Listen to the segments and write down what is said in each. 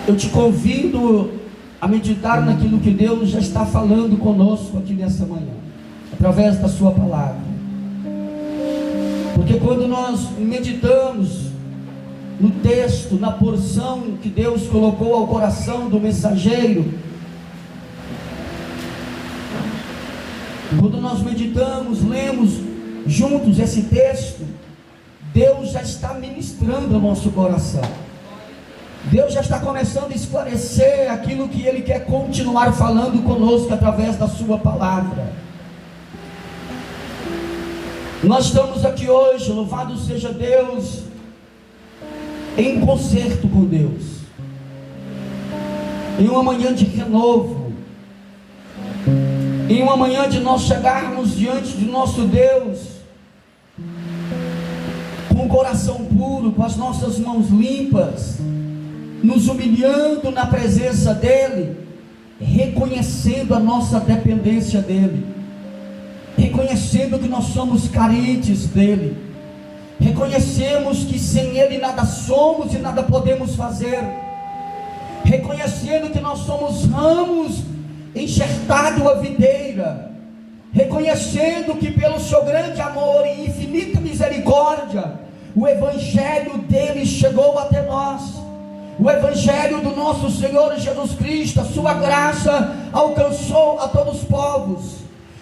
Eu te convido a meditar naquilo que Deus já está falando conosco aqui nessa manhã, através da sua palavra. Porque quando nós meditamos no texto, na porção que Deus colocou ao coração do mensageiro, quando nós meditamos, lemos juntos esse texto, Deus já está ministrando ao nosso coração. Deus já está começando a esclarecer aquilo que Ele quer continuar falando conosco através da sua palavra. Nós estamos aqui hoje, louvado seja Deus, em concerto com Deus, em uma manhã de renovo, em uma manhã de nós chegarmos diante de nosso Deus, com o coração puro, com as nossas mãos limpas, nos humilhando na presença dEle, reconhecendo a nossa dependência dEle, reconhecendo que nós somos carentes dEle, reconhecemos que sem Ele nada somos e nada podemos fazer, reconhecendo que nós somos ramos enxertados à videira, reconhecendo que pelo seu grande amor e infinita misericórdia, o Evangelho dele chegou até nós. O Evangelho do nosso Senhor Jesus Cristo, a sua graça alcançou a todos os povos.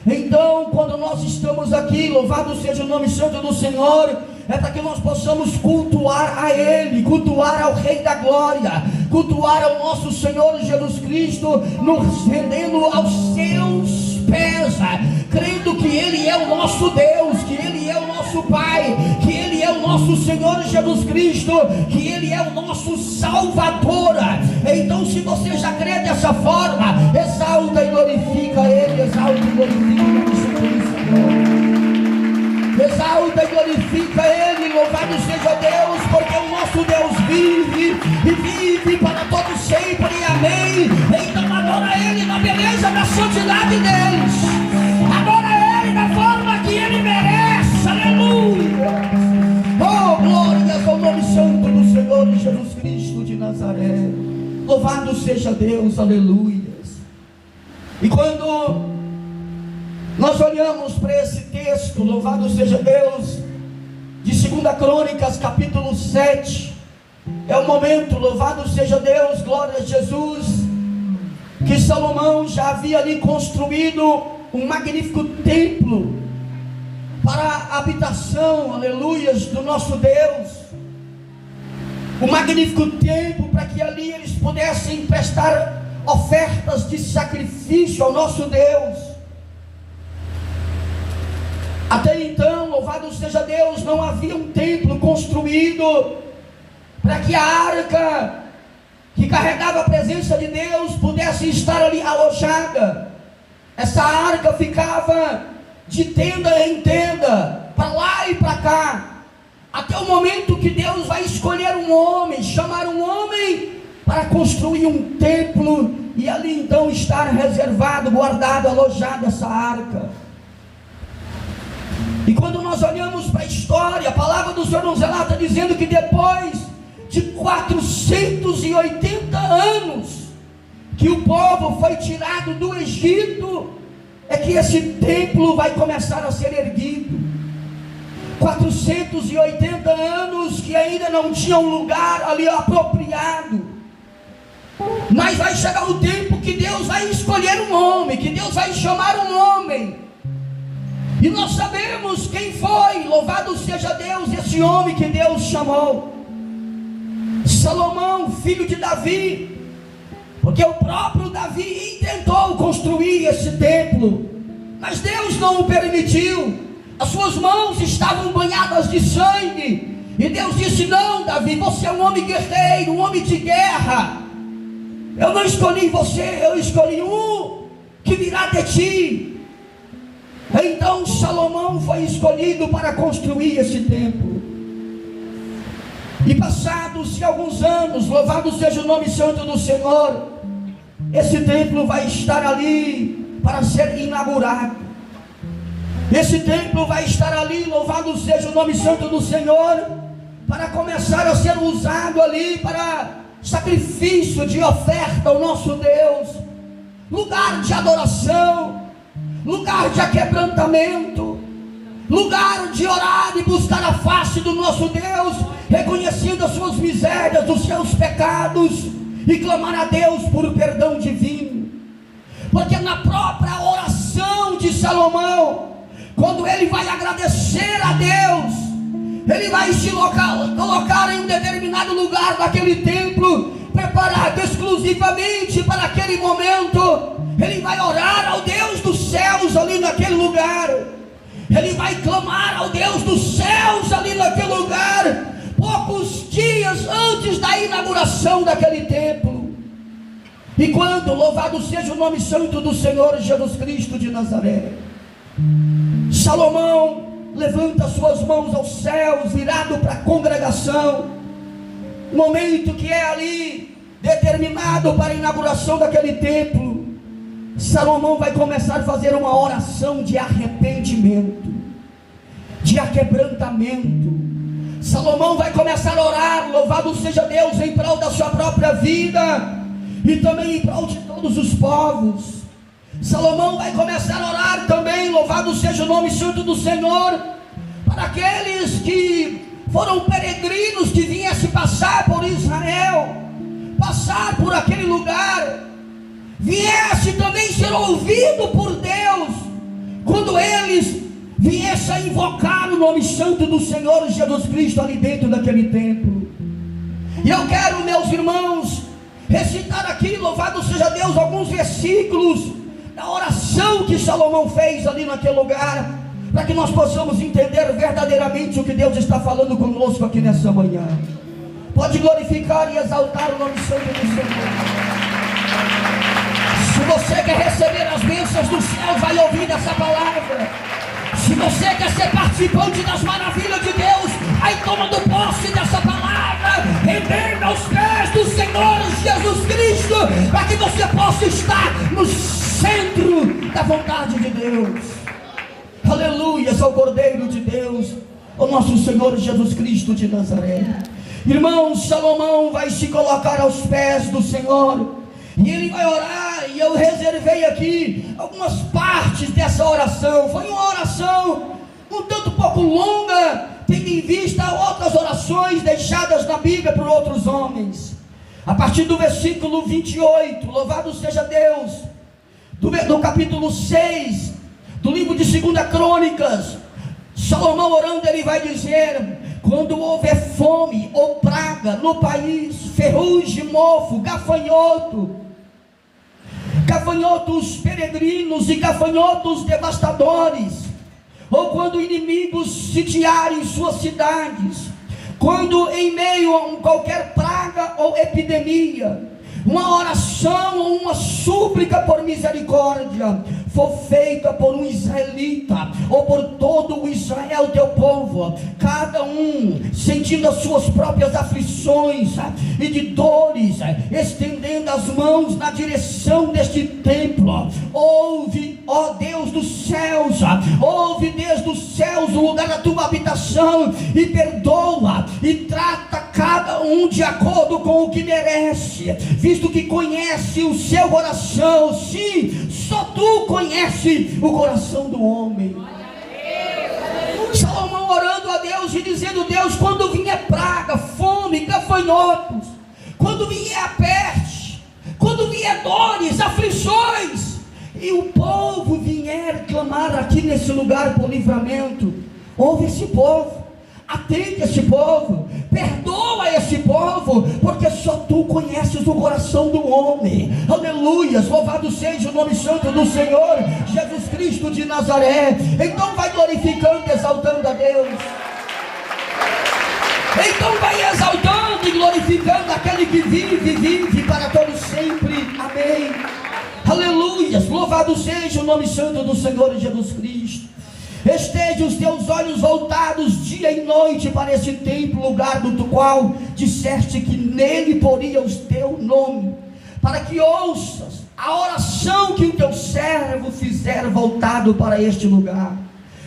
Então, quando nós estamos aqui, louvado seja o nome santo do Senhor, é para que nós possamos cultuar a Ele, cultuar ao Rei da Glória, cultuar ao nosso Senhor Jesus Cristo, nos rendendo aos seus pés, crendo que Ele é o nosso Deus, que Ele é o nosso Pai, que Ele é o nosso Senhor Jesus Cristo, que Ele é o nosso Salvador. Então, se você já crê dessa forma, exalta e glorifica Ele, exalta e glorifica o Senhor. Exalta e glorifica Ele, louvado seja Deus, porque o nosso Deus vive e vive para todo sempre, amém. Então adora Ele na beleza da santidade deles, adora Ele da forma que Ele merece, aleluia. Oh, glórias ao nome santo do Senhor Jesus Cristo de Nazaré, louvado seja Deus, aleluia. E quando nós olhamos para esse texto, louvado seja Deus, de 2 Crônicas, capítulo 7, é o momento, louvado seja Deus, glória a Jesus, que Salomão já havia ali construído um magnífico templo para a habitação, aleluias, do nosso Deus, um magnífico templo para que ali eles pudessem prestar ofertas de sacrifício ao nosso Deus. Até então, louvado seja Deus, não havia um templo construído para que a arca que carregava a presença de Deus pudesse estar ali alojada. Essa arca ficava de tenda em tenda, para lá e para cá, até o momento que Deus vai escolher um homem, chamar um homem para construir um templo e ali então estar reservado, guardado, alojado essa arca. E quando nós olhamos para a história, a palavra do Senhor nos relata dizendo que depois de 480 anos que o povo foi tirado do Egito, é que esse templo vai começar a ser erguido. 480 anos que ainda não tinha um lugar ali apropriado, mas vai chegar o tempo que Deus vai escolher um homem, que Deus vai chamar um homem. E nós sabemos quem foi, louvado seja Deus, esse homem que Deus chamou: Salomão, filho de Davi. Porque o próprio Davi intentou construir esse templo, mas Deus não o permitiu. As suas mãos estavam banhadas de sangue, e Deus disse: não, Davi, você é um homem guerreiro, um homem de guerra. Eu não escolhi você, eu escolhi um que virá de ti. Então Salomão foi escolhido para construir esse templo. E passados-se alguns anos, louvado seja o nome santo do Senhor, esse templo vai estar ali para ser inaugurado. Esse templo vai estar ali, louvado seja o nome santo do Senhor, para começar a ser usado ali para sacrifício, de oferta ao nosso Deus, lugar de adoração, lugar de aquebrantamento, lugar de orar e buscar a face do nosso Deus, reconhecendo as suas misérias, os seus pecados, e clamar a Deus por perdão divino. Porque na própria oração de Salomão, quando ele vai agradecer a Deus, ele vai se colocar em um determinado lugar daquele templo, preparado exclusivamente para aquele momento. Ele vai orar ao Deus dos céus ali naquele lugar, ele vai clamar ao Deus dos céus ali naquele lugar, poucos dias antes da inauguração daquele templo. E quando, louvado seja o nome santo do Senhor Jesus Cristo de Nazaré, Salomão levanta suas mãos aos céus, virado para a congregação, momento que é ali determinado para a inauguração daquele templo. Salomão vai começar a fazer uma oração de arrependimento, de aquebrantamento. Salomão vai começar a orar, louvado seja Deus, em prol da sua própria vida e também em prol de todos os povos. Salomão vai começar a orar também, louvado seja o nome santo do Senhor, para aqueles que foram peregrinos, que viessem passar por Israel, passar por aquele lugar, viesse também ser ouvido por Deus, quando eles viessem a invocar o nome santo do Senhor Jesus Cristo ali dentro daquele templo. E eu quero, meus irmãos, recitar aqui, louvado seja Deus, alguns versículos da oração que Salomão fez ali naquele lugar, para que nós possamos entender verdadeiramente o que Deus está falando conosco aqui nessa manhã. Pode glorificar e exaltar o nome santo do Senhor. Se você quer receber as bênçãos do céu, vai ouvir essa palavra. Se você quer ser participante das maravilhas de Deus, aí tomando posse dessa palavra, rendendo aos pés do Senhor Jesus Cristo, para que você possa estar no centro da vontade de Deus. Aleluia, ao Cordeiro de Deus, o nosso Senhor Jesus Cristo de Nazaré. Irmãos, Salomão vai se colocar aos pés do Senhor, e ele vai orar, e eu reservei aqui algumas partes dessa oração. Foi uma oração um tanto pouco longa, tendo em vista outras orações deixadas na Bíblia por outros homens. A partir do versículo 28, louvado seja Deus, do capítulo 6, do livro de 2 Crônicas, Salomão orando, ele vai dizer: quando houver fome ou praga no país, ferrugem, mofo, gafanhotos peregrinos e gafanhotos devastadores, ou quando inimigos sitiarem suas cidades, quando em meio a qualquer praga ou epidemia, uma oração ou uma súplica por misericórdia for feita por um israelita, ou por todo o Israel teu povo, cada um sentindo as suas próprias aflições e de dores, estendendo as mãos na direção deste templo, ouve, ó Deus dos céus, ouve desde os céus o lugar da tua habitação, e perdoa e trata cada um de acordo com o que merece, visto que conhece o seu coração. Sim, só tu conhece o coração do homem. Salomão orando a Deus e dizendo: Deus, quando vier praga, fome, gafanhotos, quando vier a peste, quando vier dores, aflições, e o povo vier clamar aqui nesse lugar por livramento, ouve esse povo, atende esse povo, perdoa esse povo, porque só tu conheces o coração do homem. Aleluia, louvado seja o nome santo do Senhor Jesus Cristo de Nazaré. Então vai glorificando, exaltando a Deus. Então vai exaltando e glorificando aquele que vive para todos sempre. Amém. Aleluia, louvado seja o nome santo do Senhor Jesus Cristo. Estejam os teus olhos voltados dia e noite para esse templo, lugar do qual disseste que nele poria o teu nome, para que ouças a oração que o teu servo fizer voltado para este lugar.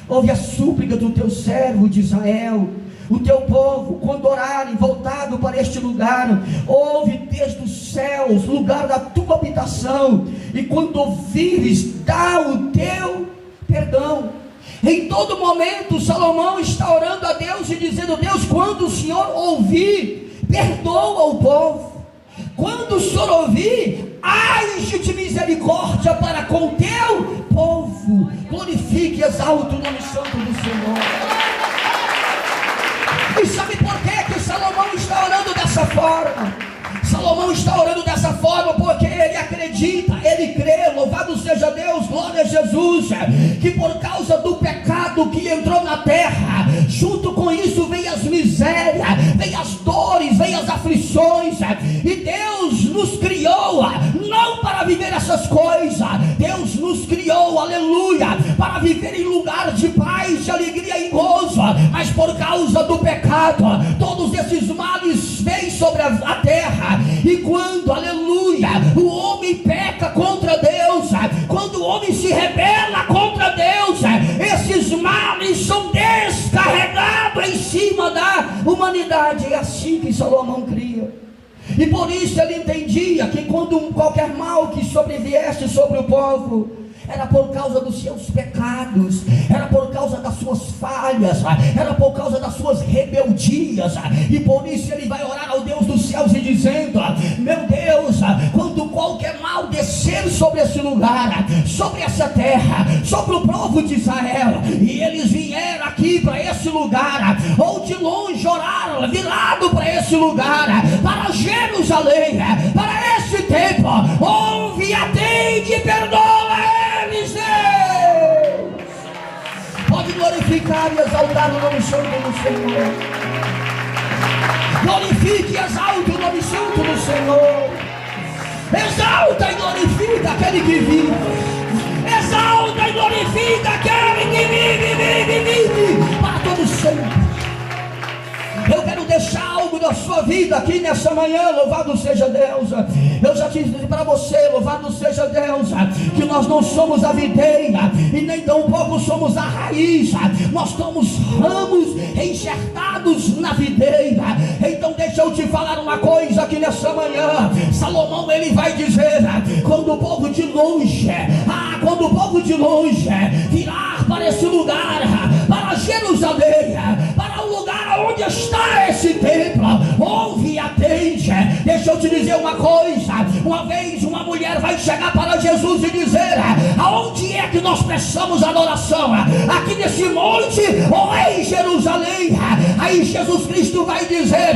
Ouve a súplica do teu servo de Israel, o teu povo, quando orarem voltado para este lugar. Ouve desde céus, lugar da tua habitação, e quando ouvires, dá o teu perdão. Em todo momento Salomão está orando a Deus e dizendo: Deus, quando o Senhor ouvir, perdoa o povo. Quando o Senhor ouvir, age de misericórdia para com o teu povo. Glorifique e exalte o nome santo do Senhor. E sabe por que Salomão está orando dessa forma? Salomão está orando dessa forma porque ele acredita, ele crê, louvado seja Deus, glória a Jesus, que por causa do pecado que entrou na terra, junto com isso vem as misérias, vem as dores, vem as aflições, e Deus nos criou não para viver essas coisas. Deus nos criou, aleluia, para viver em lugar de paz, de alegria e gozo, mas por causa do pecado, todos esses males vêm sobre a terra. E quando, aleluia, o homem peca contra Deus, quando o homem se rebela contra Deus, esses males são descarregados em cima da humanidade. É assim que Salomão cria. E por isso ele entendia que quando qualquer mal que sobreviesse sobre o povo, era por causa dos seus pecados, era por causa das suas falhas, era por causa das suas rebeldias. E por isso ele vai orar ao Deus dos céus e dizendo: meu Deus, quando qualquer mal descer sobre esse lugar, sobre essa terra, sobre o povo de Israel, e eles vieram aqui para esse lugar, ou de longe oraram, virado para esse lugar, para Jerusalém, para esse templo, ouve, atende e perdoa eles, Deus. Pode glorificar e exaltar o nome santo do Senhor. Glorifique e exalte o nome santo do Senhor. Exalta e glorifica aquele que vive. Exalta e glorifica aquele que vive para todo sempre. Eu quero deixar algo da sua vida aqui nessa manhã, louvado seja Deus. Eu já disse para você, louvado seja Deus, que nós não somos a videira e nem tampouco somos a raiz. Nós somos ramos enxertados na videira. Então deixa eu te falar uma coisa aqui nessa manhã. Salomão, ele vai dizer: quando o povo de longe, quando o povo de longe virar para esse lugar, para Jerusalém, para o lugar onde está esse templo, ouve e atende. Deixa eu te dizer uma coisa. Uma vez uma mulher vai chegar para Jesus e dizer: aonde é que nós prestamos adoração? Aqui nesse monte ou em Jerusalém? Aí Jesus Cristo vai dizer: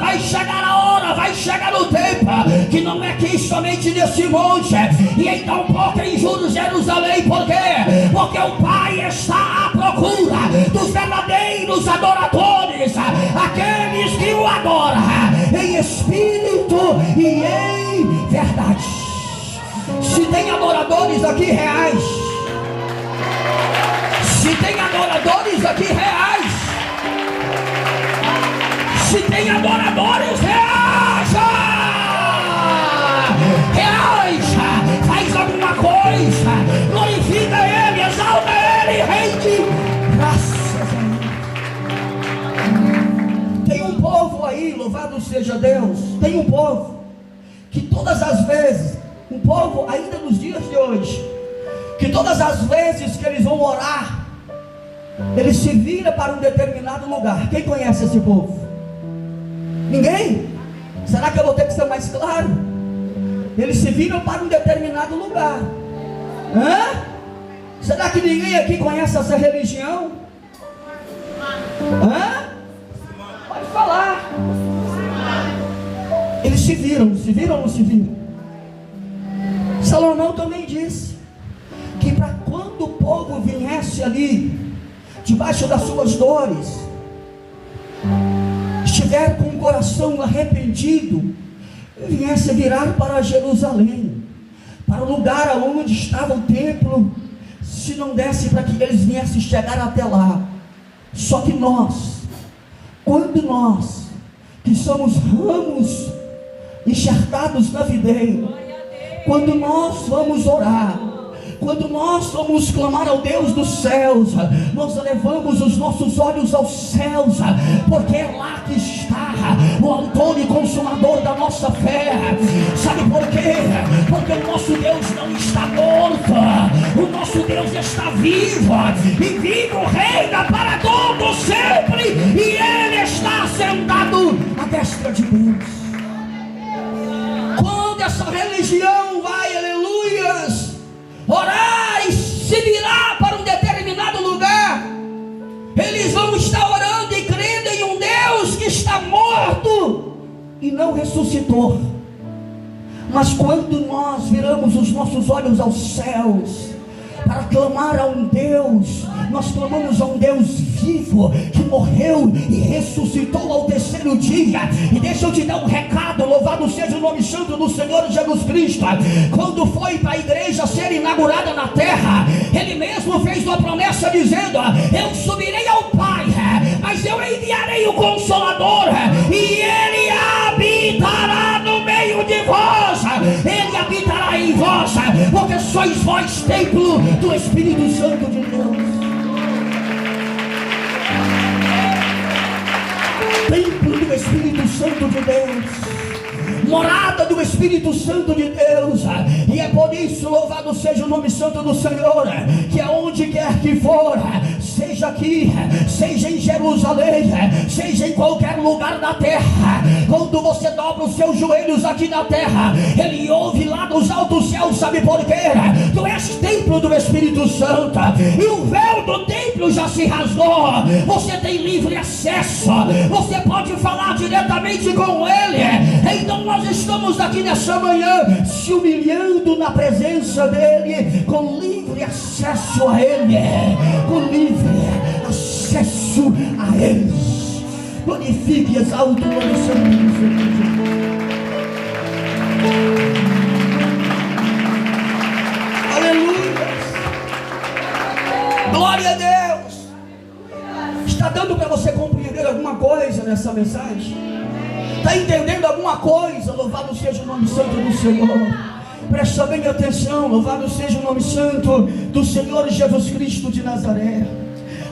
vai chegar a hora, vai chegar o tempo, que não é aqui somente nesse monte, e então pouco em Jerusalém. Por quê? Porque o Pai está à procura dos verdadeiros adoradores, aqueles que o adoram em espírito e em verdade. Se tem adoradores aqui reais, se tem adoradores aqui reais, se tem adoradores reais, faz alguma coisa, glorifica Ele, exalta Ele, rende graças a Ele. Tem um povo aí, louvado seja Deus, tem um povo que todas as vezes, um povo ainda nos dias de hoje, que todas as vezes que eles vão orar, eles se viram para um determinado lugar. Quem conhece esse povo? Ninguém? Será que eu vou ter que ser mais claro? Eles se viram para um determinado lugar. Será que ninguém aqui conhece essa religião? Pode falar. Eles se viram ou não se viram? Salomão também disse que para quando o povo viesse ali, debaixo das suas dores, estiver com o coração arrependido, viesse virar para Jerusalém, para o lugar onde estava o templo, se não desse para que eles viessem chegar até lá. Só que nós, quando nós, que somos ramos enxertados na videira, quando nós vamos orar, quando nós vamos clamar ao Deus dos céus, nós levamos os nossos olhos aos céus, porque é lá que está o autor e consumador da nossa fé. O nosso Deus está vivo, e vivo reina para todo sempre, e Ele está sentado à destra de Deus. Quando essa religião vai, aleluias, orar e se virar para um determinado lugar, eles vão estar orando e crendo em um Deus que está morto e não ressuscitou. Mas quando nós viramos os nossos olhos aos céus para clamar a um Deus, nós clamamos a um Deus vivo, que morreu e ressuscitou ao terceiro dia. E deixa eu te dar um recado, louvado seja o nome santo do Senhor Jesus Cristo. Quando foi para a igreja ser inaugurada na terra, Ele mesmo fez uma promessa dizendo: eu subirei ao Pai, mas eu enviarei o Consolador, e Ele habitará no meio de vós. Ele habitará em vós, porque sois vós templo do Espírito Santo de Deus. Templo do Espírito Santo de Deus, morada do Espírito Santo de Deus. E é por isso, louvado seja o nome santo do Senhor, que aonde quer que for, seja aqui, seja em Jerusalém, seja em qualquer lugar da terra, quando você dobra os seus joelhos aqui na terra, Ele ouve lá dos altos céus. Sabe por quê? Tu és templo do Espírito Santo, e o véu do templo já se rasgou. Você tem livre acesso, você pode falar diretamente com Ele. Então nós estamos aqui nessa manhã se humilhando na presença dEle, com livre acesso a Ele, com livre acesso a Ele. Glorifique e exalte o nome santo do Senhor. Aleluia. Glória a Deus. Está dando para você compreender alguma coisa nessa mensagem? Está entendendo alguma coisa? Louvado seja o nome santo do Senhor. Presta bem atenção. Louvado seja o nome santo do Senhor Jesus Cristo de Nazaré.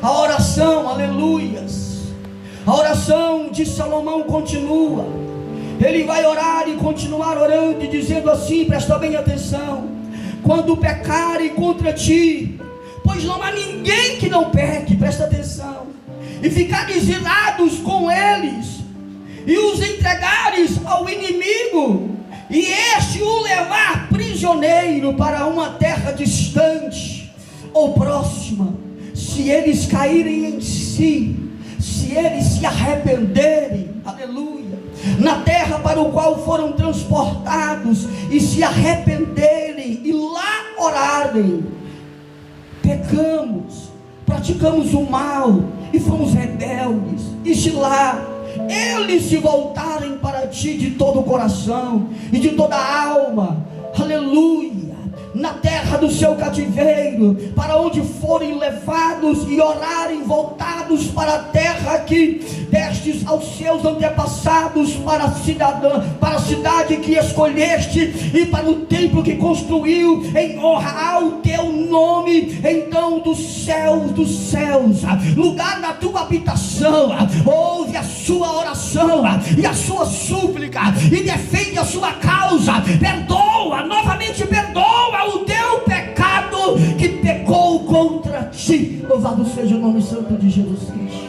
A oração, aleluias, a oração de Salomão continua. Ele vai orar e continuar orando e dizendo assim, presta bem atenção: quando pecarem contra ti, pois não há ninguém que não peque, presta atenção, e ficares irados com eles, e os entregares ao inimigo, e este o levar prisioneiro para uma terra distante ou próxima, se eles caírem em si, se eles se arrependerem, aleluia, na terra para o qual foram transportados, e se arrependerem e lá orarem, pecamos, praticamos o mal e fomos rebeldes, e de lá eles se voltarem para ti de todo o coração e de toda a alma, aleluia, na terra do seu cativeiro, para onde forem levados, e orarem voltados para a terra que destes aos seus antepassados, para a cidade que escolheste, e para o templo que construiu em honra ao teu nome, então dos céus, lugar da tua habitação, ouve a sua oração e a sua súplica, e defende a sua causa, perdoa, novamente perdoa o teu pecado que pecou contra ti. Louvado seja o nome santo de Jesus Cristo.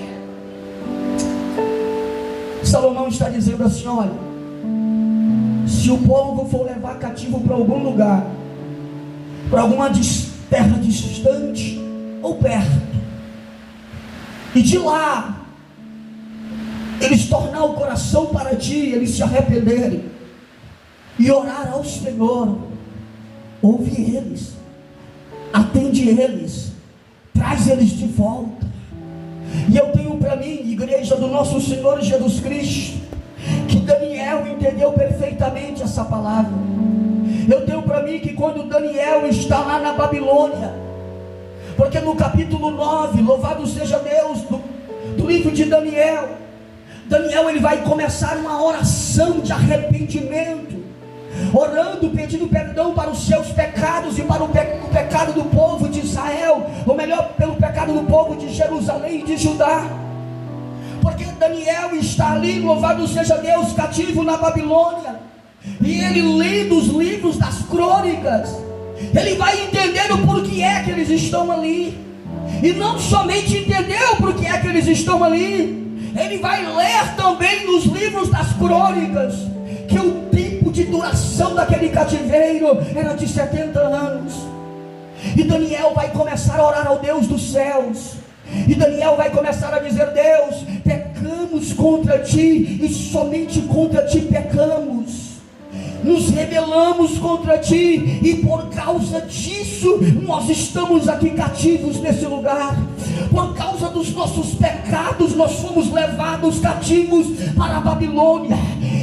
Salomão está dizendo assim: olha, se o povo for levar cativo para algum lugar, para alguma terra distante ou perto, e de lá eles tornar o coração para ti, eles se arrependerem e orar ao Senhor, ouve eles, atende eles, traz eles de volta. E eu tenho para mim, igreja do nosso Senhor Jesus Cristo, que Daniel entendeu perfeitamente essa palavra. Eu tenho para mim que quando Daniel está lá na Babilônia, porque no capítulo 9, louvado seja Deus, do livro de Daniel, ele vai começar uma oração de arrependimento, orando, pedindo perdão para os seus pecados e para o pecado do povo de Israel, ou melhor, pelo pecado do povo de Jerusalém e de Judá. Porque Daniel está ali, louvado seja Deus, cativo na Babilônia, e ele lendo os livros das crônicas, Ele vai entender o porquê é que eles estão ali. E não somente entender o porquê é que eles estão ali, ele vai ler também nos livros das crônicas que o tempo de duração daquele cativeiro era de 70 anos. E Daniel vai começar a orar ao Deus dos céus. E Daniel vai começar a dizer: Deus, pecamos contra ti, e somente contra ti pecamos. Nos rebelamos contra ti, e por causa disso nós estamos aqui cativos nesse lugar. Por causa dos nossos pecados nós fomos levados cativos para a Babilônia.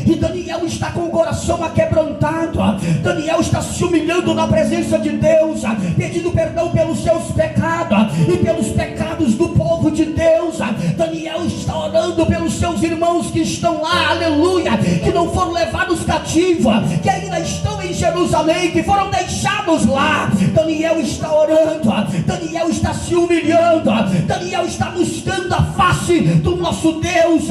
E Daniel está com o coração aquebrantado. Daniel está se humilhando na presença de Deus, pedindo perdão pelos seus pecados e pelos pecados do povo de Deus. Daniel está orando pelos seus irmãos que estão lá, aleluia, que não foram levados cativos, que ainda estão em Jerusalém, que foram deixados lá. Daniel está orando, Daniel está se humilhando, Daniel está buscando a face do nosso Deus.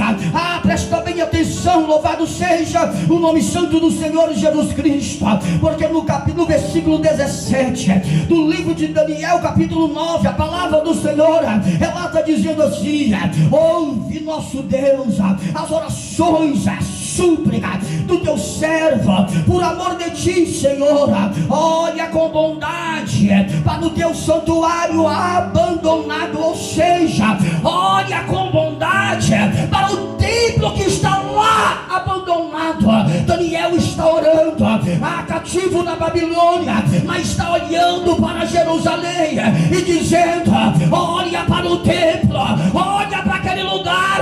Presta bem atenção, louvado seja o nome santo do Senhor Jesus Cristo, porque no versículo 17 do livro de Daniel, capítulo 9, a palavra do Senhor relata dizendo assim: ouve, nosso Deus, as orações, as súplicas do teu servo, por amor de ti, Senhor. Olha com bondade para o teu santuário abandonado, ou seja, olha com bondade para o templo que está lá abandonado. Daniel está orando, cativo na Babilônia, mas está olhando para Jerusalém e dizendo: olha para o templo, olha para aquele lugar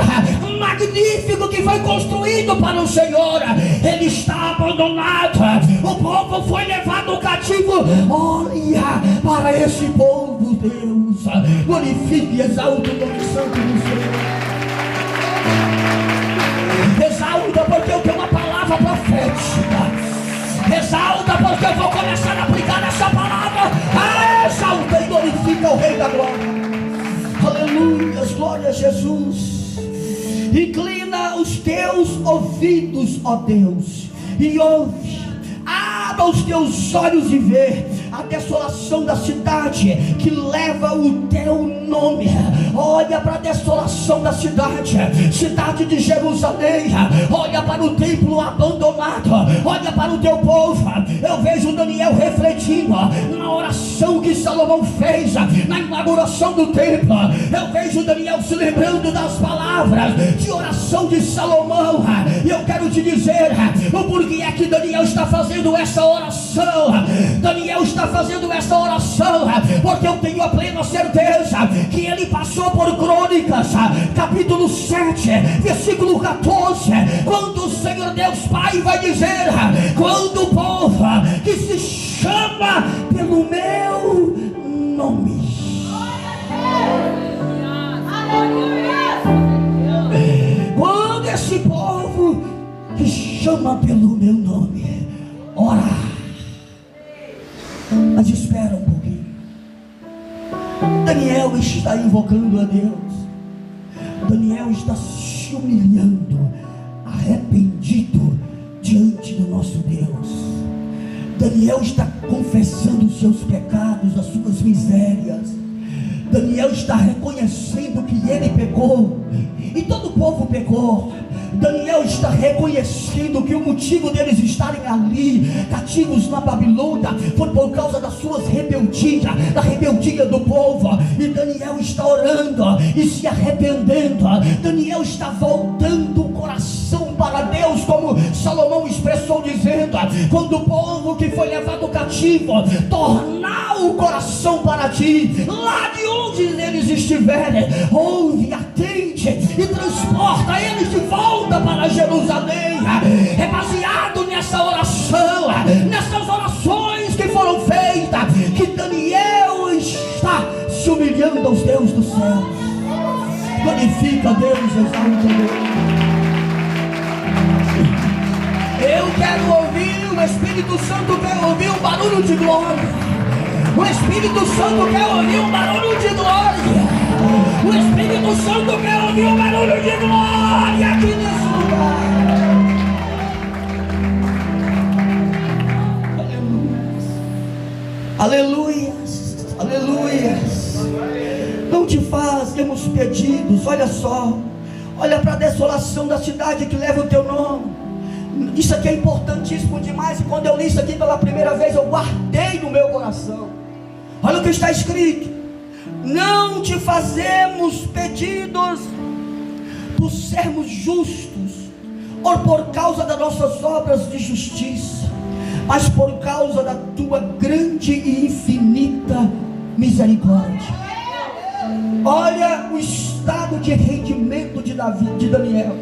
magnífico que foi construído para o Senhor. Ele está abandonado, o povo foi levado cativo. Olha para esse povo, Deus, glorifique e exalte o nome santo do Senhor. Exalta, porque eu tenho uma palavra profética. Exalta, porque eu vou começar a aplicar essa palavra. Exalta e glorifica o Rei da Glória. Aleluia, glória a Jesus. Inclina os teus ouvidos, ó Deus, e ouve. Abra os teus olhos e vê a desolação da cidade que leva o teu nome. Olha para a desolação da cidade, cidade de Jerusalém. Olha para o templo abandonado. Olha para o teu povo. Eu vejo Daniel refletindo na oração que Salomão fez na inauguração do templo. Eu vejo Daniel se lembrando das palavras de oração de Salomão. E eu quero te dizer o porquê é que Daniel está fazendo essa oração. Daniel está fazendo essa oração porque eu tenho a plena certeza que ele passou por Crônicas, capítulo 7, versículo 14, quando o Senhor Deus Pai vai dizer: quando o povo que se chama pelo meu nome, quando esse povo que chama pelo meu nome orar. Mas espera um pouquinho. Daniel está invocando a Deus. Daniel está se humilhando, arrependido diante do nosso Deus. Daniel está confessando os seus pecados, as suas misérias. Daniel está reconhecendo que ele pecou, e todo o povo pecou. Daniel está reconhecendo que o motivo deles estarem ali, cativos na Babilônia, foi por causa das suas rebeldias, da rebeldia do povo. E Daniel está orando e se arrependendo. Daniel está voltando o coração para Deus, como Salomão expressou, dizendo: quando o povo que foi levado cativo tornar o coração para ti, lá de onde eles estiverem, ouve, atende e transporta eles de volta para Jerusalém. É baseado nessa oração, nessas orações que foram feitas, que Daniel está se humilhando aos Deus do céu. Glorifica a Deus, exalta a Deus. Eu quero ouvir, o Espírito Santo quer ouvir um barulho de glória. O Espírito Santo quer ouvir um barulho de glória. O Espírito Santo quer ouvir um barulho de glória aqui nesse lugar. Aleluias, aleluias. Não te fazemos pedidos. Olha só, olha para a desolação da cidade que leva o teu nome. Isso aqui é importantíssimo demais. E quando eu li isso aqui pela primeira vez, eu guardei no meu coração. Olha o que está escrito: não te fazemos pedidos por sermos justos, ou por causa das nossas obras de justiça, mas por causa da tua grande e infinita misericórdia. Olha o estado de rendimento de Daniel.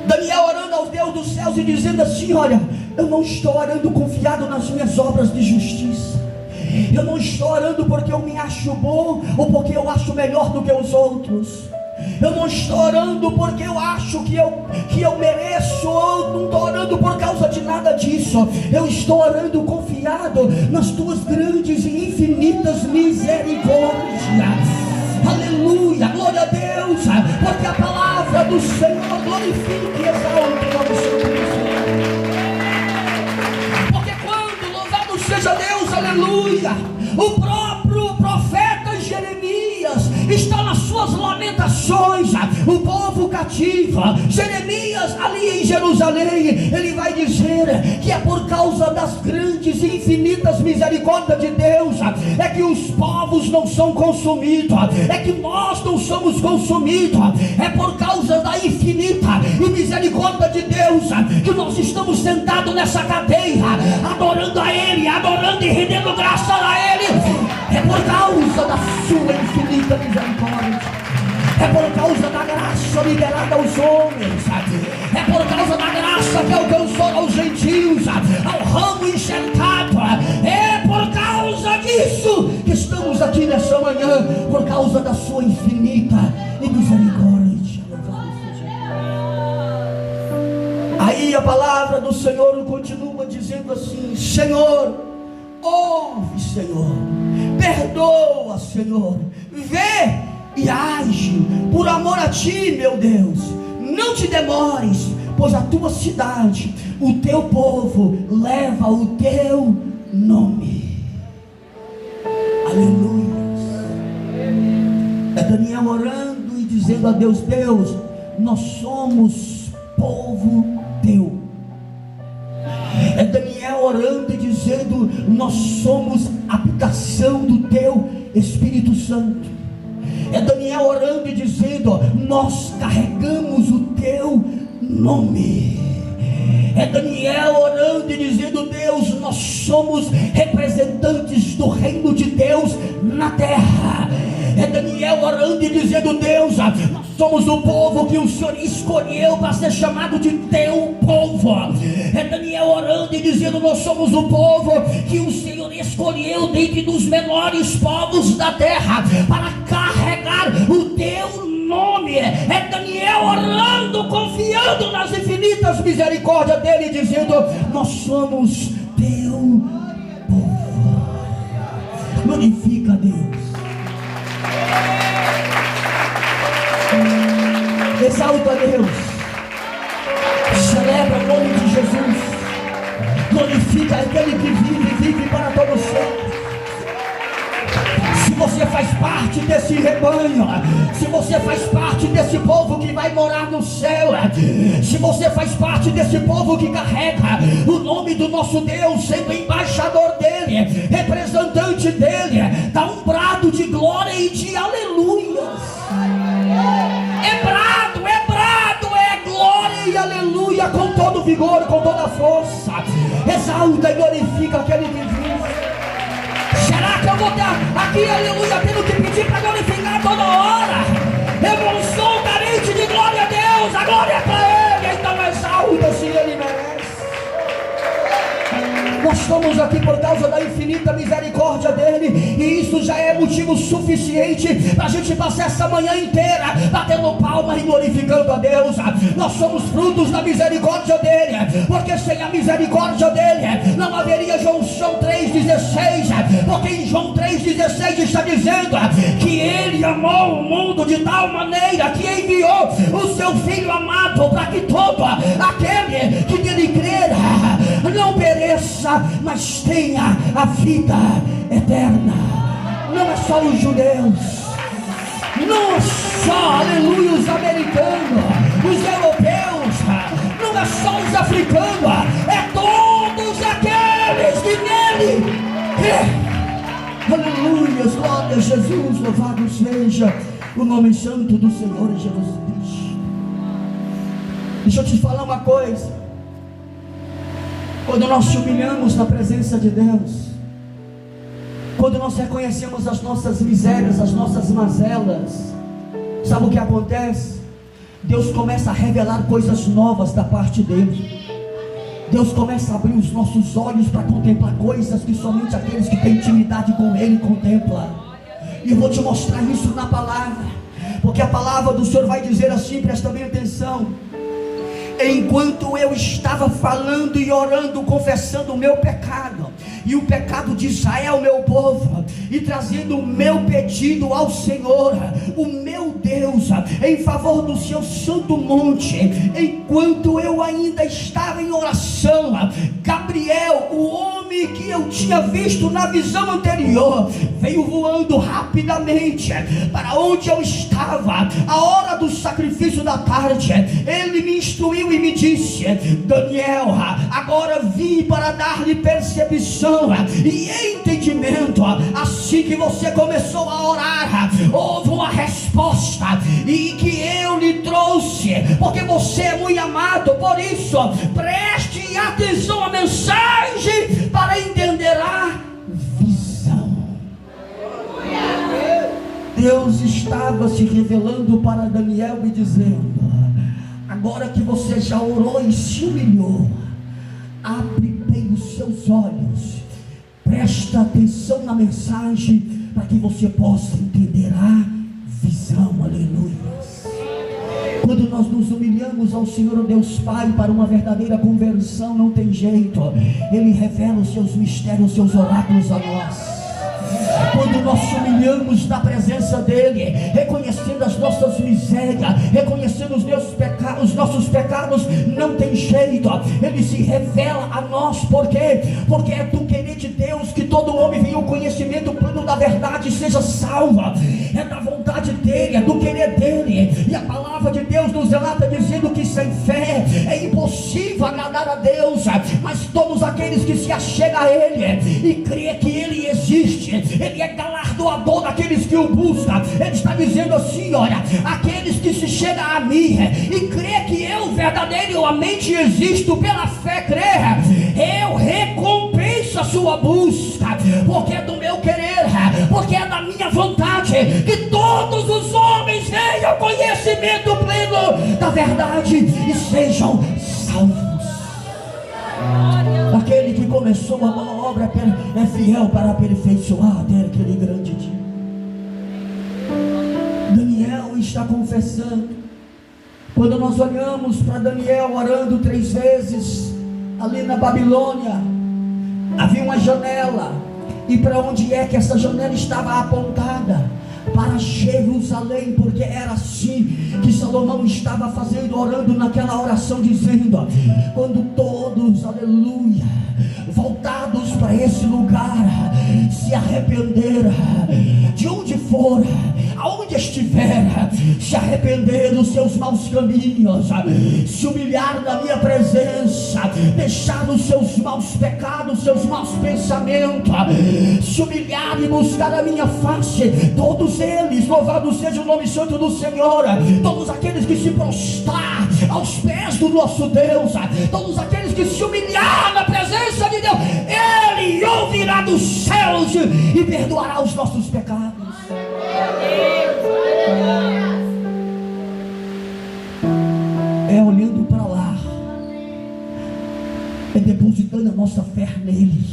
Daniel orando ao Deus dos céus e dizendo assim: olha, eu não estou orando confiado nas minhas obras de justiça. Eu não estou orando porque eu me acho bom, ou porque eu acho melhor do que os outros. Eu não estou orando porque eu acho que eu mereço, ou não estou orando por causa de nada disso. Eu estou orando confiado nas tuas grandes e infinitas misericórdias. Aleluia, glória a Deus, porque a palavra do Senhor glorifica e exalta o nome do Senhor. Porque quando, louvado seja Deus, aleluia, o próprio profeta Jeremias está nas suas lamentações, o povo cativo, Jeremias ali em Jerusalém, ele vai dizer que é por causa das grandes e infinitas misericórdias de Deus é que os povos não são consumidos, é que nós não somos consumidos, é por causa da infinita e misericórdia de Deus que nós estamos sentados nessa cadeira, adorando a Ele, adorando e rendendo graça a Ele. É por causa da sua infinita misericórdia, é por causa da graça liberada aos homens, é por causa da graça que alcançou aos gentios, ao ramo enxertado. É por causa disso que estamos aqui nessa manhã, por causa da sua infinita e misericórdia. Aí a palavra do Senhor continua dizendo assim: Senhor, ouve, Senhor, perdoa, Senhor, vê e age por amor a ti, meu Deus. Não te demores, pois a tua cidade, o teu povo leva o teu nome. Aleluia. É Daniel orando e dizendo a Deus: Deus, nós somos povo teu. É Daniel orando e dizendo: nós somos habitação do teu Espírito Santo. É Daniel orando e dizendo: nós carregamos o teu nome. É Daniel orando e dizendo: Deus, nós somos representantes do reino de Deus na terra. É Daniel orando e dizendo: Deus, nós somos o povo que o Senhor escolheu para ser chamado de teu povo. É Daniel orando e dizendo: nós somos o povo que o Senhor escolheu dentre dos menores povos da terra para carregar o teu nome. É Daniel orando, confiando nas infinitas misericórdias dele, dizendo: nós somos teu povo. Glorifica a Deus, exalta a Deus, celebra o nome de Jesus, glorifica aquele que vive para todos sempre. Se você faz parte desse rebanho, se você faz parte desse povo que vai morar no céu, se você faz parte desse povo que carrega o nome do nosso Deus, sendo embaixador dele, representante dele, dá um brado de glória e de aleluias. É brado, é glória e aleluia, com todo vigor, com toda força. Exalta e glorifica aquele que vive. Será que eu vou estar aqui, aleluia, tendo que pedir para glorificar toda hora? Eu não sou carente de glória a Deus, a glória é para Ele, então exalta se Ele merece. Nós estamos aqui por causa da infinita misericórdia dele, e isso já é motivo suficiente para a gente passar essa manhã inteira batendo palmas e glorificando a Deus. Nós somos frutos da misericórdia dele, porque sem a misericórdia dele não haveria João 3,16, porque em João 3,16 está dizendo que ele amou o mundo de tal maneira que enviou o seu Filho amado para que todo aquele que nele crer não pereça, pereça, mas tenha a vida eterna. Não é só os judeus, não é só, aleluia, os americanos, os europeus, não é só os africanos, é todos aqueles que nele aleluia, glória a Jesus, louvado seja o nome santo do Senhor Jesus Cristo. Deixa eu te falar uma coisa: quando nós te humilhamos na presença de Deus, quando nós reconhecemos as nossas misérias, as nossas mazelas, sabe o que acontece? Deus começa a revelar coisas novas da parte dele. Deus começa a abrir os nossos olhos para contemplar coisas que somente aqueles que têm intimidade com Ele contemplam. E eu vou te mostrar isso na palavra, porque a palavra do Senhor vai dizer assim, presta bem atenção: enquanto eu estava falando e orando, confessando o meu pecado e o pecado de Israel, meu povo, e trazendo o meu pedido ao Senhor, o meu Deus, em favor do seu santo monte, enquanto eu ainda estava em oração, Gabriel, o homem que eu tinha visto na visão anterior, veio voando rapidamente para onde eu estava, a hora do sacrifício da tarde. Ele me instruiu e me disse: Daniel, agora vim para dar-lhe percepção e entendimento. Assim que você começou a orar, houve uma resposta e que eu lhe trouxe, porque você é muito amado. Por isso, preste atenção à mensagem para entender a visão. Deus estava se revelando para Daniel e dizendo: agora que você já orou e se humilhou, abre bem os seus olhos, presta atenção na mensagem, para que você possa entender a visão. Aleluia. Quando nós nos humilhamos ao Senhor Deus Pai para uma verdadeira conversão, não tem jeito, Ele revela os seus mistérios, os seus oráculos a nós. Quando nós nos humilhamos na presença dEle, reconhecendo as nossas misérias, reconhecendo os nossos pecados, não tem jeito, Ele se revela a nós. Por quê? Porque é do querer de Deus que todo homem venha ao conhecimento pleno da verdade e seja salvo. É da vontade dEle, é do querer dEle. E a palavra de Deus nos relata dizendo que sem fé é impossível agradar a Deus, mas todos aqueles que se achegam a Ele e crê que Ele existe, Ele é galardoador daqueles que o buscam. Ele está dizendo assim: olha, aqueles que se chegam a mim e crê que eu verdadeiramente existo, pela fé crê, eu recompenso a sua busca, porque é do meu querer, porque é da minha vontade que todos os homens venham ao conhecimento pleno da verdade e sejam salvos. Aquele que começou a boa obra é fiel para aperfeiçoar até aquele grande dia. Daniel está confessando. Quando nós olhamos para Daniel orando 3 vezes ali na Babilônia, havia uma janela, e para onde é que essa janela estava apontada? Para Jerusalém, porque era assim que Salomão estava fazendo, orando naquela oração, dizendo: quando todos, aleluia, voltados para esse lugar, se arrependeram de onde for, aonde estiver, se arrepender dos seus maus caminhos, se humilhar na minha presença, deixar os seus maus pecados, seus maus pensamentos, se humilhar e buscar a minha face, todos eles, louvado seja o nome santo do Senhor, todos aqueles que se prostrar aos pés do nosso Deus, todos aqueles que se humilhar na presença de Deus, Ele ouvirá dos céus e perdoará os nossos pecados. É olhando para lá, é depositando a nossa fé nele,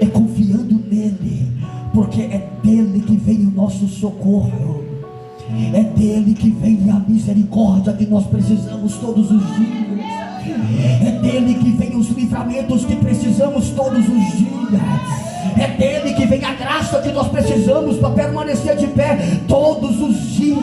é confiando nele, porque é dele que vem o nosso socorro, é dele que vem a misericórdia que nós precisamos todos os dias, é dele que vem os livramentos que precisamos todos os dias. É dele que vem a graça que nós precisamos para permanecer de pé todos os dias.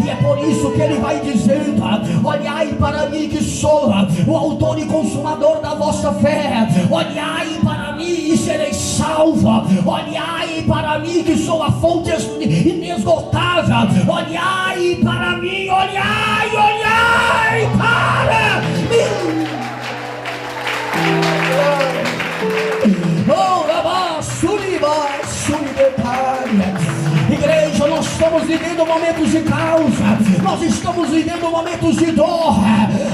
E é por isso que ele vai dizendo: olhai para mim que sou o autor e consumador da vossa fé. Olhai para mim e sereis salvo. Olhai para mim que sou a fonte inesgotável. Olhai para mim, olhai para mim. Igreja, nós estamos vivendo momentos de causa, nós estamos vivendo momentos de dor.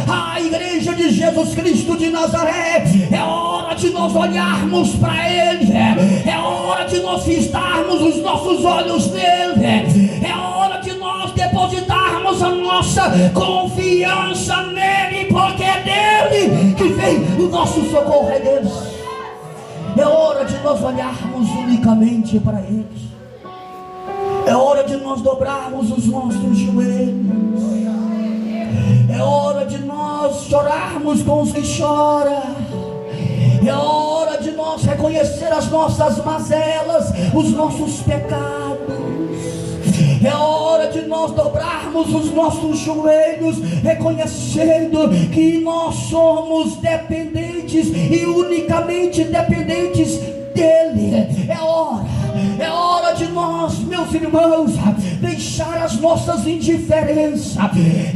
A igreja de Jesus Cristo de Nazaré, é hora de nós olharmos para Ele, é hora de nós fistarmos os nossos olhos nele, é hora de nós depositarmos a nossa confiança nele, porque é dele que vem o nosso socorro, é Deus. É hora de nós olharmos unicamente para Ele. É hora de nós dobrarmos os nossos joelhos. É hora de nós chorarmos com os que choram. É hora de nós reconhecer as nossas mazelas, os nossos pecados. É hora de nós dobrarmos os nossos joelhos, reconhecendo que nós somos dependentes e unicamente dependentes dele. É hora de nós, meus irmãos, deixar as nossas indiferenças.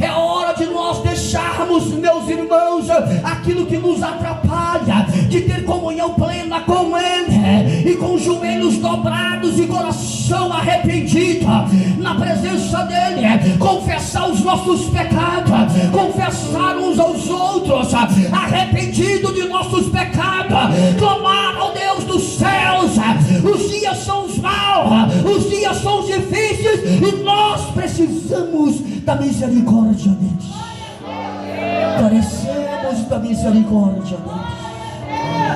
É hora de nós deixarmos, meus irmãos, aquilo que nos atrapalha de ter comunhão plena com Ele, e com joelhos dobrados e coração arrependido na presença dele, confessar os nossos pecados, confessar uns aos outros, arrependido de nossos pecados, clamar ao Deus dos céus. Os dias são maus, os dias são difíceis, e nós precisamos da misericórdia deles. Carecemos da misericórdia deles.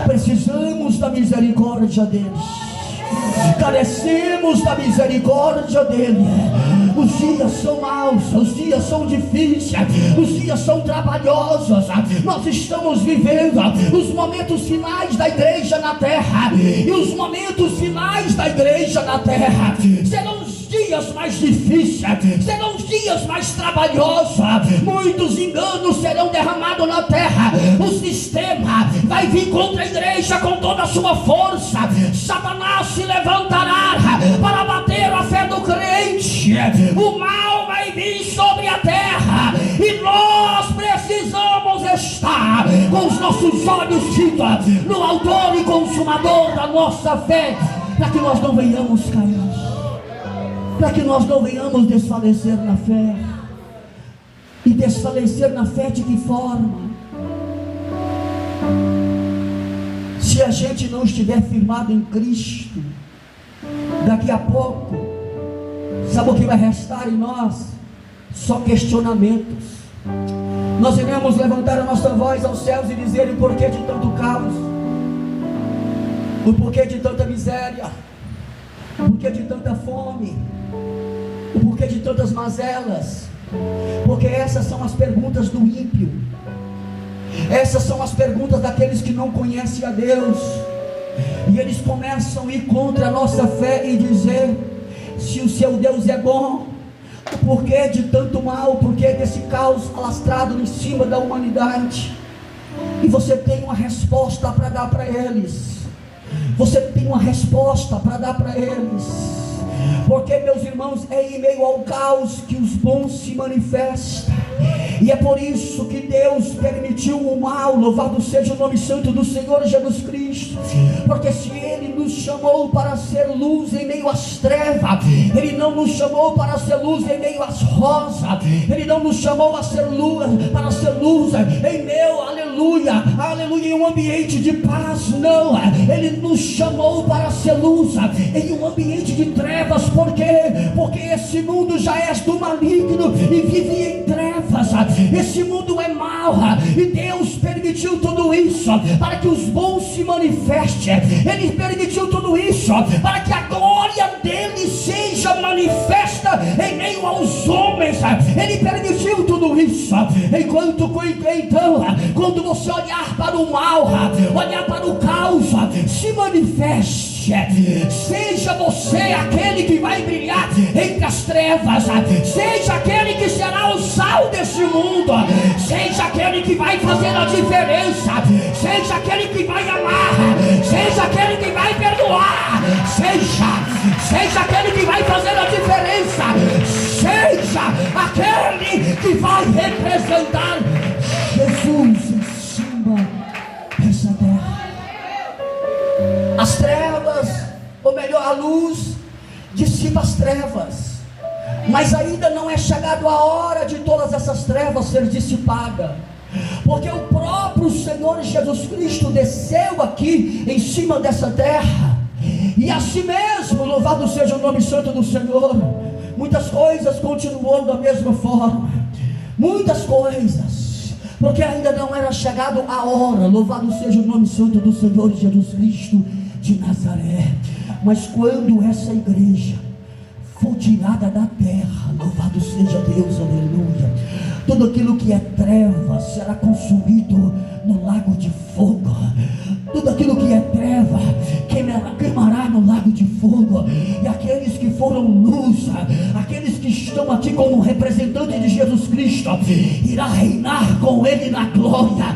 Precisamos da misericórdia deles. Carecemos da misericórdia dele. Os dias são maus, os dias são difíceis, os dias são trabalhosos. Nós estamos vivendo os momentos finais da igreja na terra, e os momentos finais da igreja na terra serão os dias mais difíceis, serão os dias mais trabalhosos. Muitos enganos serão derramados na terra. O sistema vai vir contra a igreja com toda a sua força. Satanás se levantará para bater a fé do crente. O mal vai vir sobre a terra, e nós precisamos estar com os nossos olhos fitos no autor e consumador da nossa fé, para que nós não venhamos cair, para que nós não venhamos desfalecer na fé. E desfalecer na fé de que forma? Se a gente não estiver firmado em Cristo, daqui a pouco, sabe o que vai restar em nós? Só questionamentos. Nós iremos levantar a nossa voz aos céus e dizer o porquê de tanto caos, o porquê de tanta miséria, o porquê de tanta fome, o porquê de tantas mazelas. Porque essas são as perguntas do ímpio, essas são as perguntas daqueles que não conhecem a Deus, e eles começam a ir contra a nossa fé e dizer: se o seu Deus é bom, o porquê de tanto mal, o porquê desse caos alastrado em cima da humanidade? E você tem uma resposta para dar para eles. Você tem uma resposta para dar para eles. Porque, meus irmãos, é em meio ao caos que os bons se manifestam. E é por isso que Deus permitiu o mal. Louvado seja o nome santo do Senhor Jesus Cristo. Porque se Ele nos chamou para ser luz em meio às trevas, Ele não nos chamou para ser luz em meio às rosas. Ele não nos chamou a ser luz, para ser luz em meio, aleluia, aleluia, em um ambiente de paz. Não, Ele nos chamou para ser luz em um ambiente de trevas. Por quê? Porque esse mundo já é do maligno e vive em trevas. Esse mundo é mau, e Deus permitiu tudo isso para que os bons se manifestem. Ele permitiu tudo isso para que a glória dele seja manifesta em meio aos homens. Ele permitiu tudo isso. Então, quando você olhar para o mal, olhar para o caos, se manifeste. Seja você aquele que vai brilhar entre as trevas. Seja aquele que será o sal desse mundo. Seja aquele que vai fazer a diferença. Seja aquele que vai amar. Seja aquele que vai perdoar. Seja aquele que vai fazer a diferença. Seja aquele que vai representar Jesus em cima dessa terra. As trevas, ou melhor, a luz dissipa as trevas, mas ainda não é chegado a hora de todas essas trevas ser dissipada, porque o próprio Senhor Jesus Cristo desceu aqui em cima dessa terra, e assim mesmo, louvado seja o nome santo do Senhor, muitas coisas continuam da mesma forma, muitas coisas, porque ainda não era chegado a hora, louvado seja o nome santo do Senhor Jesus Cristo de Nazaré. Mas quando essa igreja for tirada da terra, louvado seja Deus, aleluia, tudo aquilo que é treva será consumido no lago de fogo. Tudo aquilo que é treva queimará no lago de fogo. E aqueles que foram luz, aqueles que estão aqui como representante de Jesus Cristo, irá reinar com Ele na glória,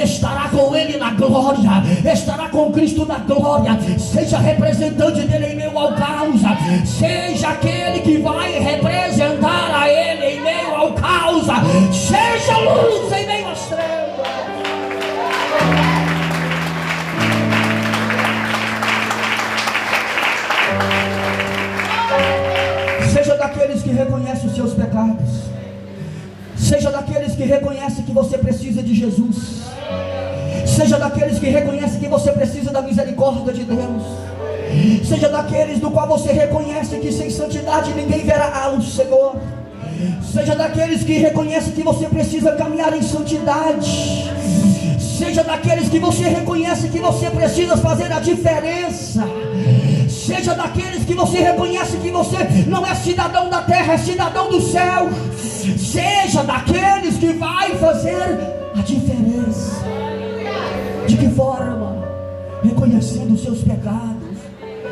estará com Ele na glória, estará com Cristo na glória. Seja representante dele em meio ao caos, seja aquele que vai representar a Ele em meio ao caos, seja luz em meio às trevas. Seja daqueles que reconhecem os seus pecados, seja daqueles que reconhecem que você precisa de Jesus, seja daqueles que reconhecem que você precisa da misericórdia de Deus, seja daqueles do qual você reconhece que sem santidade ninguém verá o Senhor, seja daqueles que reconhecem que você precisa caminhar em santidade, seja daqueles que você reconhece que você precisa fazer a diferença, seja daqueles que você reconhece que você não é cidadão da terra, é cidadão do céu, seja daqueles que vai fazer a diferença. De que forma? Reconhecendo os seus pecados,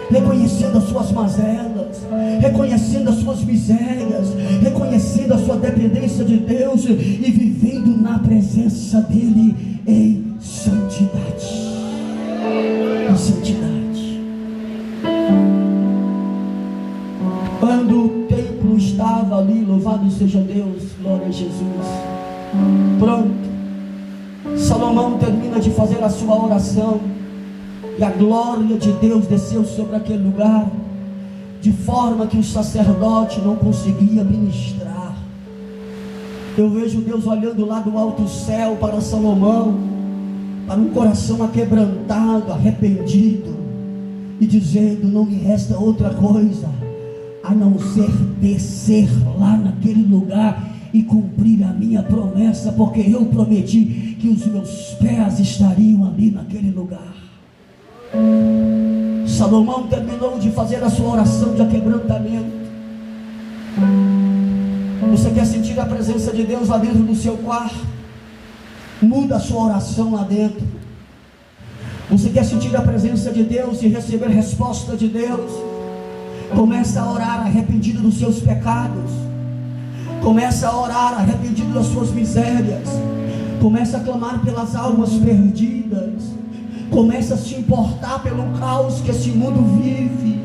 reconhecendo as suas mazelas, reconhecendo as suas misérias, reconhecendo a sua dependência de Deus e vivendo na presença dele em santidade. Em santidade. Quando o templo estava ali, louvado seja Deus, glória a Jesus, pronto, Salomão termina de fazer a sua oração, e a glória de Deus desceu sobre aquele lugar, de forma que o sacerdote não conseguia ministrar. Eu vejo Deus olhando lá do alto céu para Salomão, para um coração aquebrantado, arrependido, e dizendo: não me resta outra coisa a não ser descer lá naquele lugar e cumprir a minha promessa, porque eu prometi que os meus pés estariam ali naquele lugar. Salomão terminou de fazer a sua oração de aquebrantamento. Você quer sentir a presença de Deus lá dentro do seu quarto? Muda a sua oração lá dentro. Você quer sentir a presença de Deus e receber resposta de Deus? Começa a orar arrependido dos seus pecados. Começa a orar arrependido das suas misérias. Começa a clamar pelas almas perdidas. Começa a se importar pelo caos que esse mundo vive.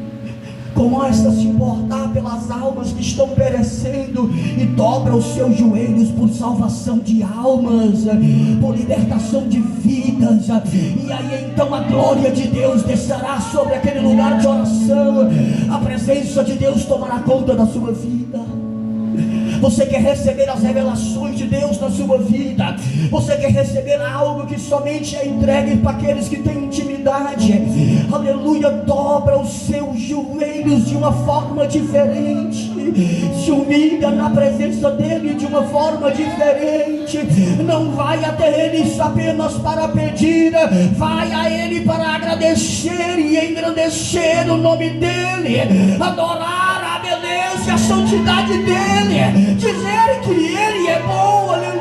Começa a se importar pelas almas que estão perecendo e dobra os seus joelhos por salvação de almas, por libertação de vidas. E aí então a glória de Deus descerá sobre aquele lugar de oração. A presença de Deus tomará conta da sua vida. Você quer receber as revelações de Deus na sua vida? Você quer receber algo que somente é entregue para aqueles que têm intimidade? Aleluia, dobra os seus joelhos de uma forma diferente, se humilha na presença dele de uma forma diferente. Não vai até ele apenas para pedir, vai a ele para agradecer e engrandecer o nome dele, adorar a beleza e a santidade dele, dizer que ele é bom, aleluia.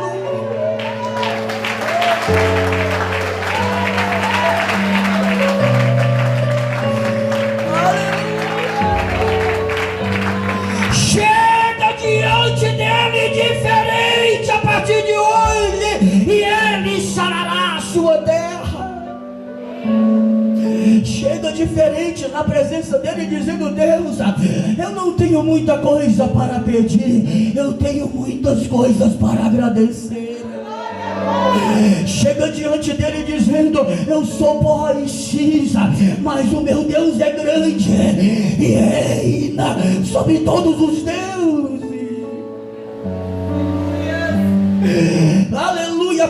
chega diferente na presença dele, dizendo: Deus, eu não tenho muita coisa para pedir, eu tenho muitas coisas para agradecer. Chega diante dele dizendo: eu sou pó e cinza, mas o meu Deus é grande e reina sobre todos os deuses. Aleluia.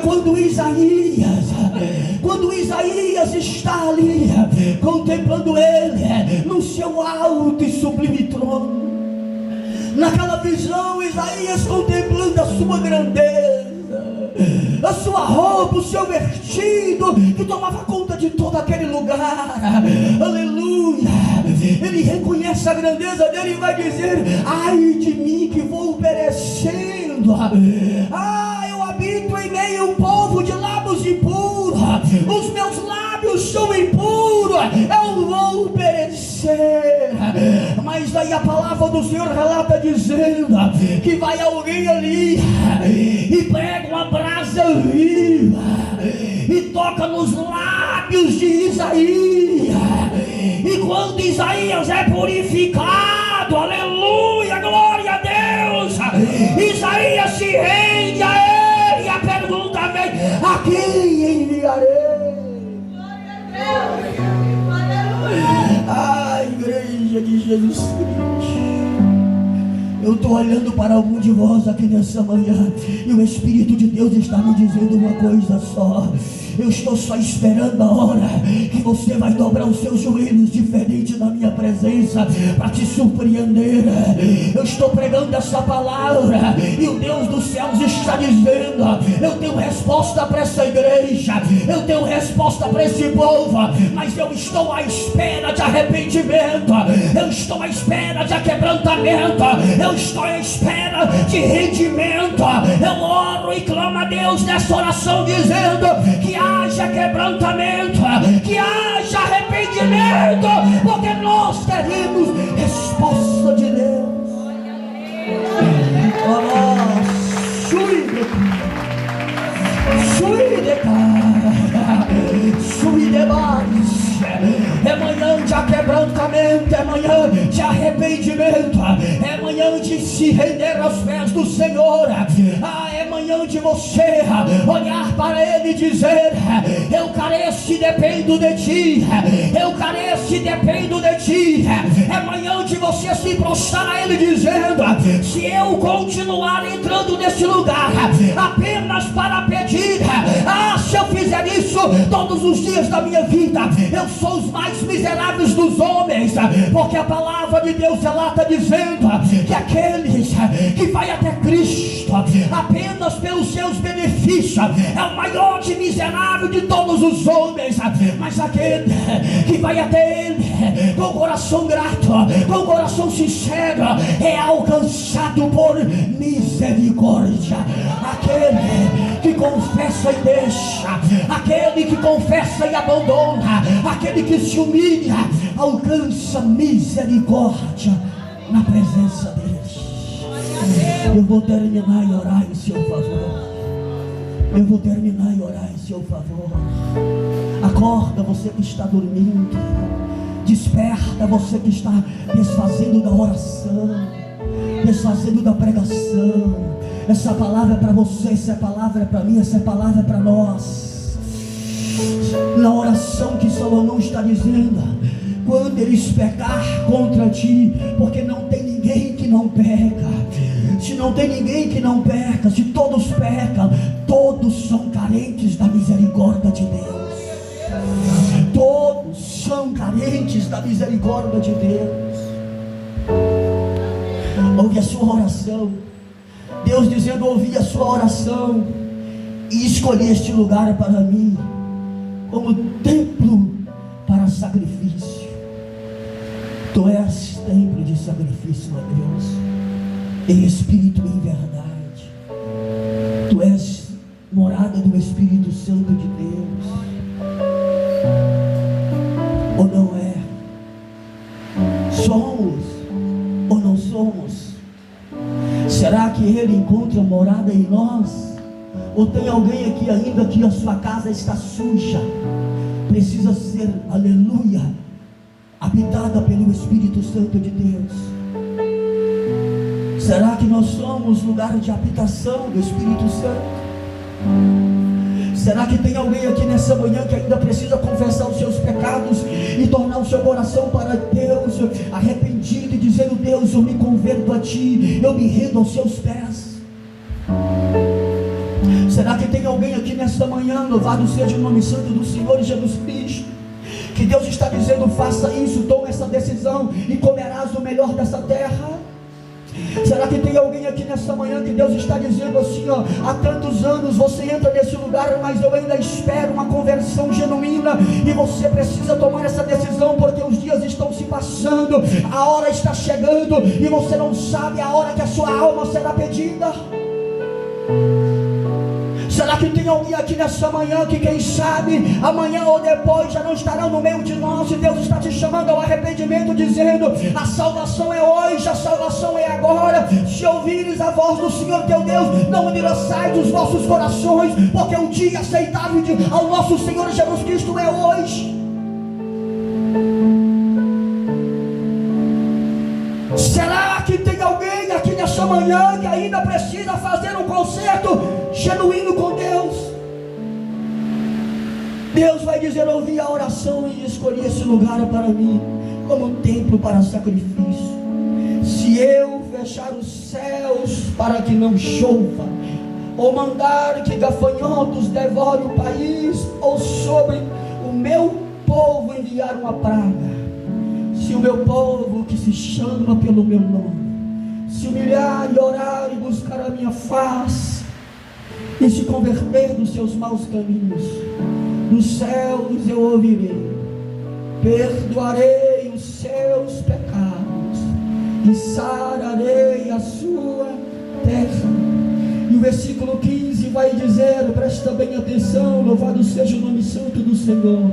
Quando Isaías está ali contemplando ele no seu alto e sublime trono, naquela visão, Isaías contemplando a sua grandeza, a sua roupa, o seu vestido que tomava conta de todo aquele lugar. Aleluia. Ele reconhece a grandeza dele e vai dizer: ai de mim que vou perecendo. Eu habito em meio a um povo de lábios impuros, os meus lábios são impuros, eu vou perecer. Mas aí a palavra do Senhor relata dizendo que vai alguém ali e pega uma brasa viva e toca nos lábios de Isaías, e quando Isaías é purificado, aleluia, glória a Deus, Isaías se rende a ele, e a pergunta vem: a quem enviarei? Ah, igreja de Jesus Cristo, eu estou olhando para algum de vós aqui nessa manhã, e o Espírito de Deus está me dizendo uma coisa só: eu estou só esperando a hora que você vai dobrar os seus joelhos diferente na minha presença para te surpreender. Eu estou pregando essa palavra e o Deus dos céus está dizendo: eu tenho resposta para essa igreja, eu tenho resposta para esse povo, mas eu estou à espera de arrependimento, eu estou à espera de quebrantamento, eu estou à espera de rendimento. Eu oro e clamo a Deus nessa oração dizendo que haja quebrantamento, que haja arrependimento, porque nós teremos resposta de Deus. É manhã de quebrantamento, é manhã de arrependimento, é manhã de se render aos pés do Senhor. É manhã de você olhar para Ele e dizer: eu careço e dependo de Ti, eu careço e dependo de Ti. É manhã de você se prostrar a Ele dizendo: se eu continuar entrando nesse lugar apenas para pedir, se eu fizer isso todos os dias da minha vida, eu sou os mais miseráveis dos homens, porque a palavra de Deus relata dizendo que aqueles que vai até Cristo apenas pelos seus benefícios é o maior de miserável de todos os homens, mas aquele que vai até Ele com o coração grato, com o coração sincero, é alcançado por misericórdia. Aquele que confessa e deixa, aquele que confessa e abandona, aquele que se humilha, alcança misericórdia na presença deles. Eu vou terminar e orar em seu favor. Eu vou terminar e orar em seu favor. Acorda você que está dormindo, desperta você que está desfazendo da oração, desfazendo da pregação. Essa palavra é para você, essa palavra é para mim, essa palavra é para nós. Na oração que Salomão está dizendo: quando eles pecar contra ti, porque não tem ninguém que não peca. Se não tem ninguém que não peca, se todos pecam, todos são carentes da misericórdia de Deus. Todos são carentes da misericórdia de Deus. Ouve a sua oração. Deus dizendo: ouvi a sua oração e escolhi este lugar para mim como templo para sacrifício. Tu és templo de sacrifício a Deus, em espírito e em verdade. Tu és morada do Espírito Santo de Deus, ou não é? Somos ou não somos? Será que Ele encontra morada em nós? Ou tem alguém aqui ainda que a sua casa está suja, precisa ser, aleluia, habitada pelo Espírito Santo de Deus. Será que nós somos lugar de habitação do Espírito Santo? Será que tem alguém aqui nessa manhã que ainda precisa confessar os seus pecados e tornar o seu coração para Deus, arrependido e dizendo: Deus, eu me converto a Ti, eu me rendo aos Seus pés? Será que tem alguém aqui nesta manhã, louvado seja o nome santo do Senhor Jesus Cristo, que Deus está dizendo: faça isso, tome essa decisão e comerás o melhor dessa terra? Será que tem alguém aqui nessa manhã que Deus está dizendo assim: ó, há tantos anos você entra nesse lugar, mas eu ainda espero uma conversão genuína, e você precisa tomar essa decisão, porque os dias estão se passando, a hora está chegando, e você não sabe a hora que a sua alma será pedida? Será que tem alguém aqui nessa manhã que, quem sabe, amanhã ou depois já não estará no meio de nós, e Deus está te chamando ao arrependimento, dizendo: a salvação é hoje, a salvação é agora. Se ouvires a voz do Senhor teu Deus, não endureçais dos vossos corações, porque o dia aceitável ao nosso Senhor Jesus Cristo é hoje. Será que tem alguém aqui nessa manhã que ainda precisa fazer um concerto genuíno com Deus? Deus vai dizer: ouvi a oração e escolhi esse lugar para mim, como um templo para sacrifício. Se eu fechar os céus para que não chova, ou mandar que gafanhotos devorem o país, ou sobre o meu povo enviar uma praga, se o meu povo que se chama pelo meu nome se humilhar e orar e buscar a minha face, e se converter dos seus maus caminhos, dos céus eu ouvirei, perdoarei os seus pecados e sararei a sua terra. E o versículo 15 vai dizer, presta bem atenção, louvado seja o nome santo do Senhor: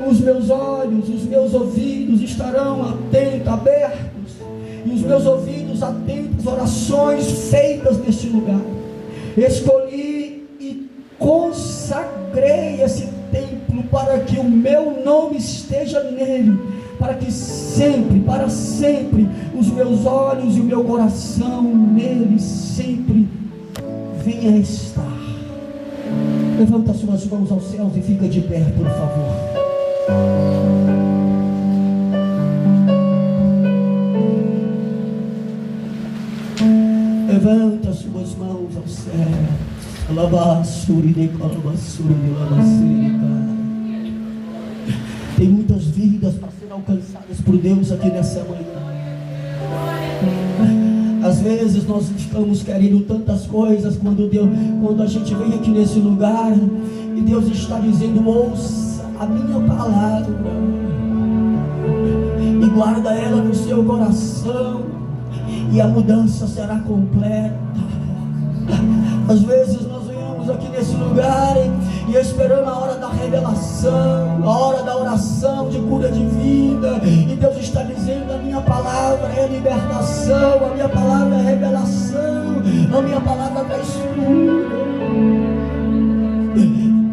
os meus olhos, os meus ouvidos estarão atentos, abertos, e os meus ouvidos atentos às orações feitas neste lugar. Escolhi e consagrei esse templo para que o meu nome esteja nele, para que sempre, para sempre, os meus olhos e o meu coração nele sempre venha estar. Levanta suas mãos aos céus e fica de pé, por favor. Levanta suas mãos ao céu. Tem muitas vidas para serem alcançadas por Deus aqui nessa manhã. Às vezes nós estamos querendo tantas coisas, quando a gente vem aqui nesse lugar e Deus está dizendo: ouça a minha palavra e guarda ela no seu coração, e a mudança será completa. Às vezes nós venhamos aqui nesse lugar e esperando a hora da revelação, a hora da oração de cura de vida, e Deus está dizendo: a minha palavra é libertação, a minha palavra é revelação, a minha palavra traz cura.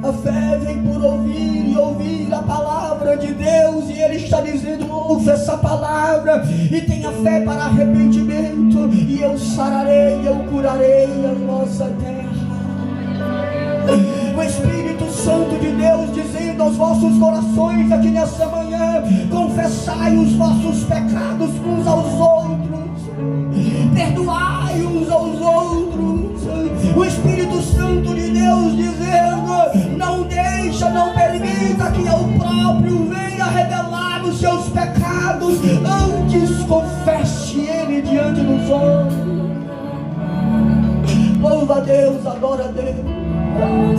A fé vem por ouvir, e ouvir a palavra de Deus, e Ele está dizendo: ouça essa palavra e tenha fé para arrependimento, e eu sararei, eu curarei a nossa terra. O Espírito Santo de Deus dizendo aos vossos corações aqui nessa manhã: confessai os vossos pecados uns aos outros, perdoai uns aos outros. O Espírito Santo de Deus dizendo: não deixa, não permita que eu próprio venha revelar os seus pecados, antes confesse ele diante dos homens. Louva a Deus, adora a Deus. Oh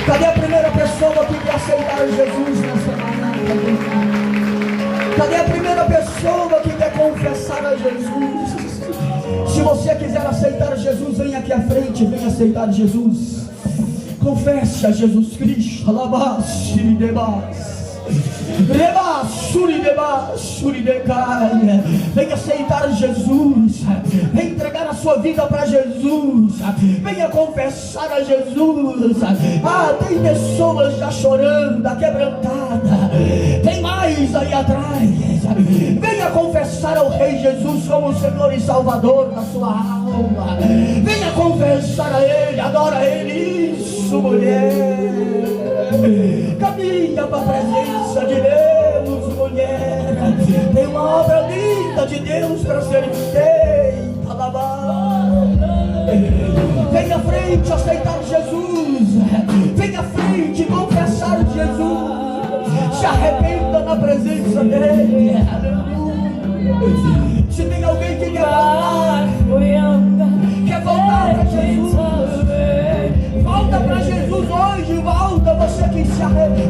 Cadê a primeira pessoa que quer aceitar Jesus nessa manhã? Cadê a primeira pessoa que quer confessar a Jesus? Se você quiser aceitar Jesus, vem aqui à frente, vem aceitar Jesus. Confesse a Jesus Cristo. Venha aceitar Jesus, venha entregar a sua vida para Jesus, venha confessar a Jesus. Tem pessoas já chorando, quebrantada, tem mais aí atrás. Venha confessar ao Rei Jesus como Senhor e Salvador da sua alma. Venha confessar a Ele, adora a Ele. Isso, mulher, caminha para a presença de Deus, mulher. Tem uma obra linda de Deus para ser feita. Venha à frente aceitar Jesus. Venha à frente confessar Jesus. Se arrependa na presença dele. Aleluia. Se tem alguém que quer voltar para Jesus, volta para Jesus hoje, volta. Você que se afastou.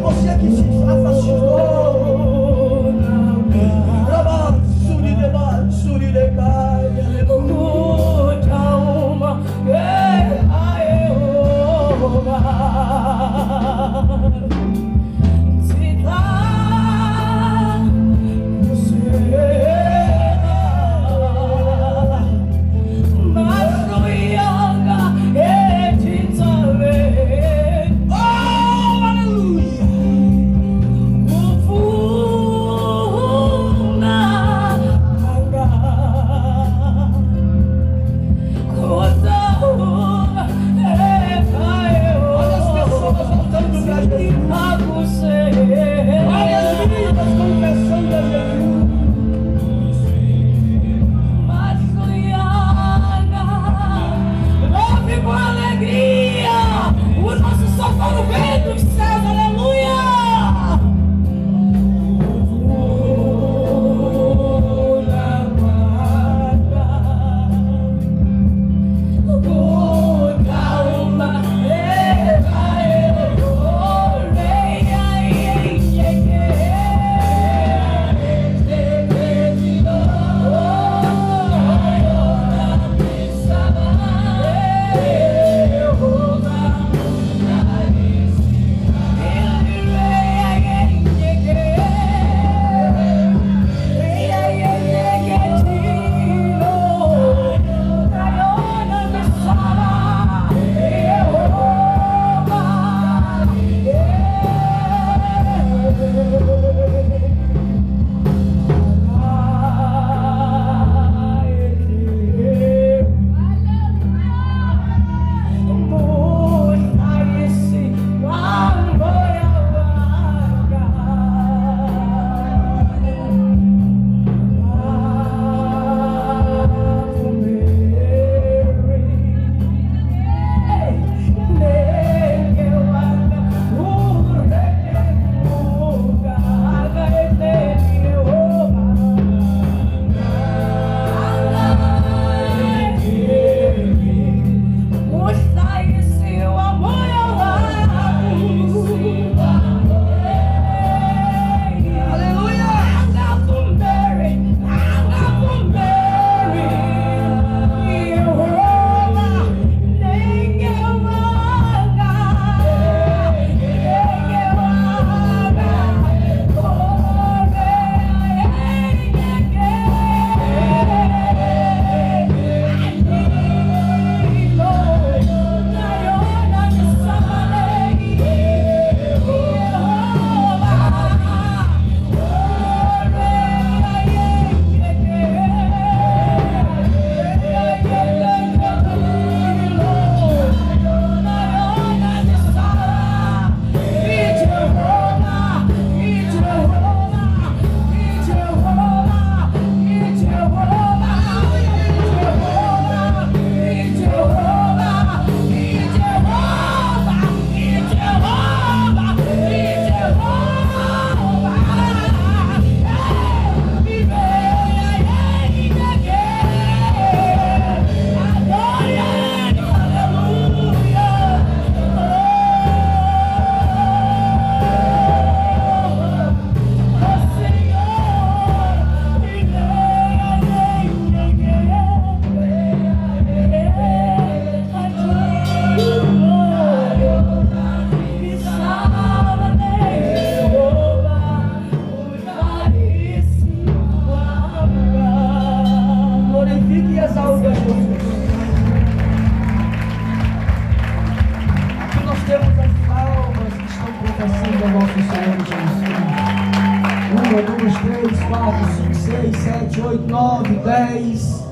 7, 8, 9, 10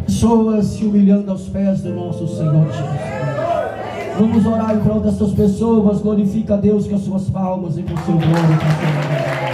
pessoas se humilhando aos pés do nosso Senhor Jesus. Vamos orar em prol dessas pessoas. Glorifica a Deus com as suas palmas e com o seu glória.